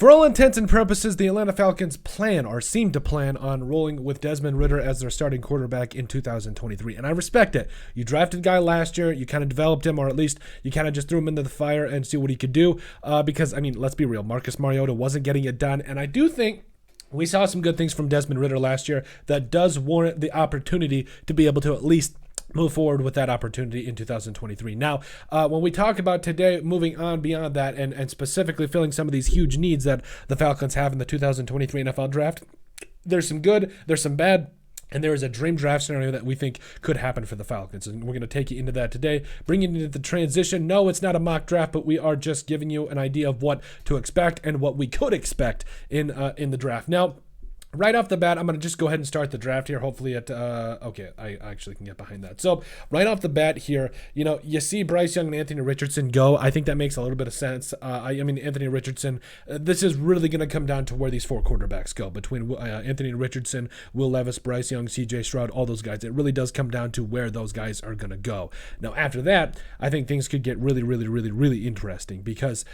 For all intents and purposes, the Atlanta Falcons plan or seem to plan on rolling with Desmond Ridder as their starting quarterback in 2023. And I respect it. You drafted a guy last year. You kind of developed him, or at least you kind of just threw him into the fire and see what he could do. Because, I mean, let's be real. Marcus Mariota wasn't getting it done. And I do think we saw some good things from Desmond Ridder last year that does warrant the opportunity to be able to at least move forward with that opportunity in 2023. Now, when we talk about today, moving on beyond that and specifically filling some of these huge needs that the Falcons have in the 2023 NFL draft, there's some good, there's some bad, and there is a dream draft scenario that we think could happen for the Falcons. And we're going to take you into that today, bring you into the transition. No, it's not a mock draft, but we are just giving you an idea of what to expect and what we could expect in the draft. Now, right off the bat, I'm going to just go ahead and start the draft here. Hopefully okay, I actually can get behind that. So right off the bat here, you see Bryce Young and Anthony Richardson go. I think that makes a little bit of sense. I mean, Anthony Richardson, this is really going to come down to where these four quarterbacks go between Anthony Richardson, Will Levis, Bryce Young, CJ Stroud, all those guys. It really does come down to where those guys are going to go. Now, after that, I think things could get really, really, really, really interesting because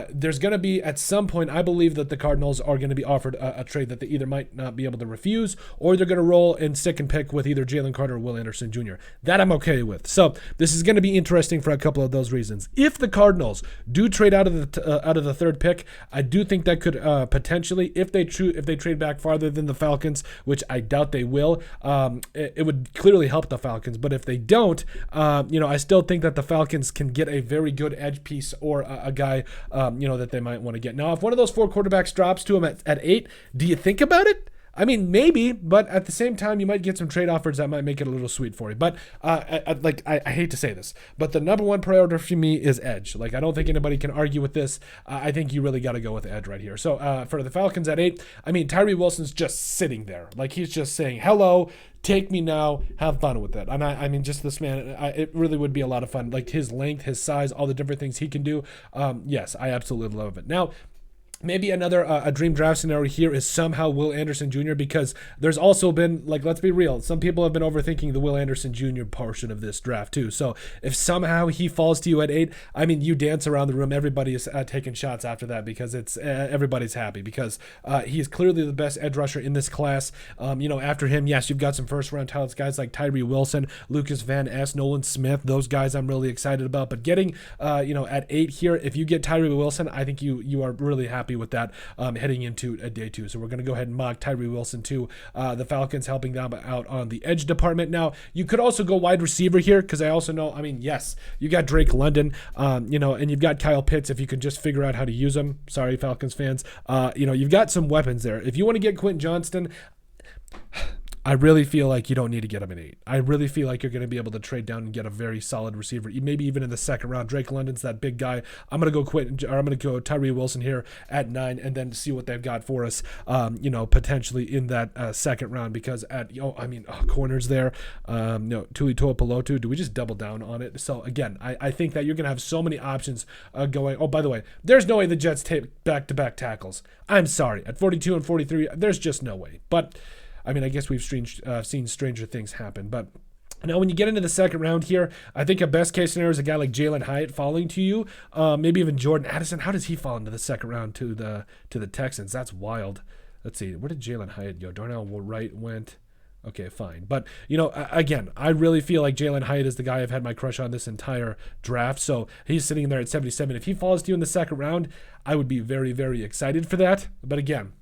there's going to be, at some point, I believe that the Cardinals are going to be offered a trade that they either might not be able to refuse, or they're going to roll and stick and pick with either Jalen Carter or Will Anderson Jr. That I'm okay with. So this is going to be interesting for a couple of those reasons. If the Cardinals do trade out of the third pick, I do think that could potentially, if they trade back farther than the Falcons, which I doubt they will, it would clearly help the Falcons. But if they don't, I still think that the Falcons can get a very good edge piece or a guy, that they might want to get. Now, if one of those four quarterbacks drops to them at 8, do you think about it? I mean, maybe, but at the same time, you might get some trade offers that might make it a little sweet for you. But I hate to say this, but the number one priority for me is edge. I don't think anybody can argue with this. I think you really got to go with edge right here. So for the Falcons at 8, I mean, Tyree Wilson's just sitting there. He's just saying, hello, take me now, have fun with it. And I mean, just this man, it really would be a lot of fun. His length, his size, all the different things he can do. Yes, I absolutely love it. Now, maybe another a dream draft scenario here is somehow Will Anderson Jr. because there's also been, let's be real, some people have been overthinking the Will Anderson Jr. portion of this draft too. So if somehow he falls to you at 8, I mean, you dance around the room. Everybody is taking shots after that because it's everybody's happy because he is clearly the best edge rusher in this class. After him, yes, you've got some first round talents, guys like Tyree Wilson, Lucas Van Ness, Nolan Smith. Those guys I'm really excited about. But getting, at 8 here, if you get Tyree Wilson, I think you are really happy with that heading into a day 2. So we're going to go ahead and mock Tyree Wilson to the Falcons, helping them out on the edge department. Now, you could also go wide receiver here because I also know, yes, you got Drake London, and you've got Kyle Pitts if you can just figure out how to use them. Sorry, Falcons fans. You've got some weapons there. If you want to get Quentin Johnston, I really feel like you don't need to get him at 8. I really feel like you're going to be able to trade down and get a very solid receiver, maybe even in the second round. Drake London's that big guy. I'm going to go Tyree Wilson here at 9 and then see what they've got for us, potentially in that second round because corners there, Tuli Tuipulotu, do we just double down on it? So again, I think that you're going to have so many options going. Oh, by the way, there's no way the Jets take back-to-back tackles. I'm sorry. At 42 and 43, there's just no way. But I mean, I guess we've seen stranger things happen. But now when you get into the second round here, I think a best case scenario is a guy like Jalen Hyatt falling to you. Maybe even Jordan Addison. How does he fall into the second round to the Texans? That's wild. Let's see. Where did Jalen Hyatt go? Darnell Wright went. Okay, fine. But, again, I really feel like Jalen Hyatt is the guy I've had my crush on this entire draft. So he's sitting there at 77. If he falls to you in the second round, I would be very, very excited for that. But again,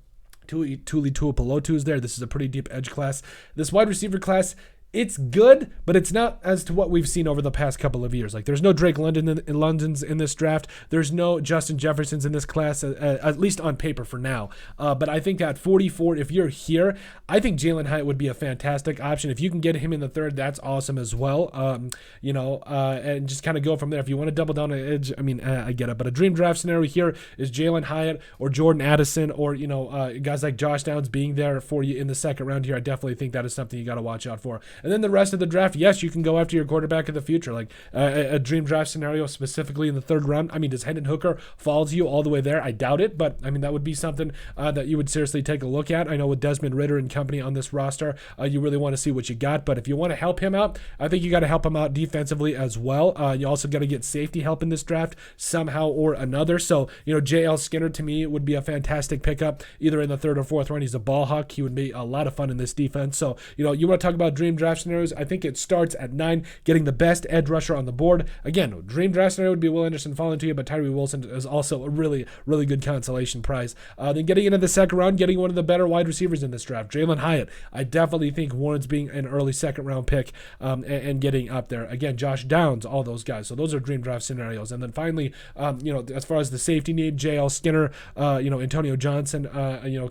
Tuli Tuipulotu is there. This is a pretty deep edge class. This wide receiver class, it's good, but it's not as to what we've seen over the past couple of years. There's no Drake Londons in this draft. There's no Justin Jeffersons in this class, at least on paper for now. But I think at 44, if you're here, I think Jalen Hyatt would be a fantastic option. If you can get him in the third, that's awesome as well. And just kind of go from there. If you want to double down on edge, I get it. But a dream draft scenario here is Jalen Hyatt or Jordan Addison or, guys like Josh Downs being there for you in the second round here. I definitely think that is something you got to watch out for. And then the rest of the draft, yes, you can go after your quarterback of the future, like a dream draft scenario specifically in the third round. I mean, does Hendon Hooker fall to you all the way there? I doubt it, but I mean, that would be something that you would seriously take a look at. I know with Desmond Ridder and company on this roster, you really want to see what you got, but if you want to help him out, I think you got to help him out defensively as well. You also got to get safety help in this draft somehow or another. So, J.L. Skinner to me would be a fantastic pickup either in the third or fourth round. He's a ball hawk. He would be a lot of fun in this defense. So, you want to talk about dream draft scenarios. I think it starts at 9, getting the best edge rusher on the board. Again, dream draft scenario would be Will Anderson falling to you, but Tyree Wilson is also a really, really good consolation prize. Then getting into the second round, getting one of the better wide receivers in this draft, Jalen Hyatt. I definitely think warrants being an early second round pick and getting up there. Again, Josh Downs, all those guys. So those are dream draft scenarios. And then finally, as far as the safety need, J.L. Skinner, Antonio Johnson,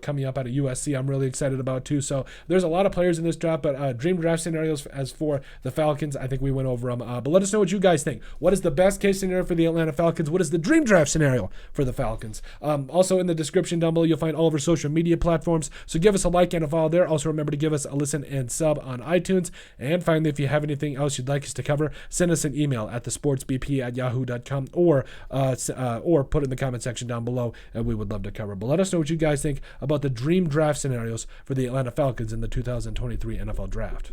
coming up out of USC, I'm really excited about too. So there's a lot of players in this draft, but dream draft scenarios as for the Falcons, I think we went over them. But let us know what you guys think. What is the best case scenario for the Atlanta Falcons? What is the dream draft scenario for the Falcons? Also in the description down below, you'll find all of our social media platforms. So give us a like and a follow there. Also remember to give us a listen and sub on iTunes. And finally, if you have anything else you'd like us to cover, send us an email at thesportsbp@yahoo.com or put it in the comment section down below, and we would love to cover. But let us know what you guys think about the dream draft scenarios for the Atlanta Falcons in the 2023 NFL Draft.